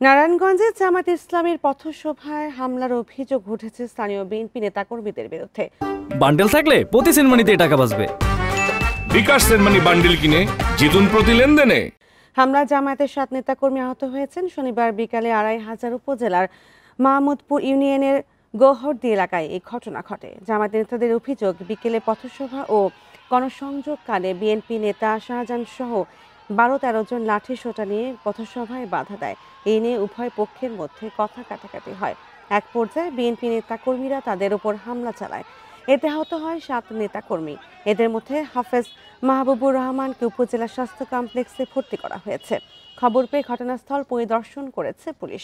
নারায়ণগঞ্জে জামায়াতে ইসলামীর পথসভায় হামলার অভিযোগ উঠেছে স্থানীয় বিএনপি নেতাকর্মীদের বিরুদ্ধে। বান্ডেল থাকলে প্রতি সেনমানিতে টাকা বাঁচবে। বিকাশ সেনমানি বান্ডেল কিনে জিতুন প্রতি লেনদেনে। হামলায় জামায়াতের 7 নেতাকর্মী আহত হয়েছেন। শনিবার বিকালে 2500 উপজেলার মাহমুদপুর ইউনিয়নের গৌহরদী এলাকায় এই ঘটনা ঘটে। জামায়াতের নেতাদের অভিযোগ, বিকেলে পথসভা ও গণসংযোগকালে বিএনপি নেতা শাহজাহান সহ 12-13 জন লাঠি সোঁটা নিয়ে পথসভায় বাধা দেয়। এই নিয়ে উভয় পক্ষের মধ্যে কথা কাটাকাটি হয়। এক পর্যায়ে বিএনপি নেতাকর্মীরা তাদের উপর হামলা চালায়। এতে আহত হয় 7 নেতাকর্মী। এদের মধ্যে হাফেজ মাহবুবুর রহমানকে উপজেলা স্বাস্থ্য কমপ্লেক্সে ভর্তি করা হয়েছে। খবর পেয়ে ঘটনাস্থল পরিদর্শন করেছে পুলিশ।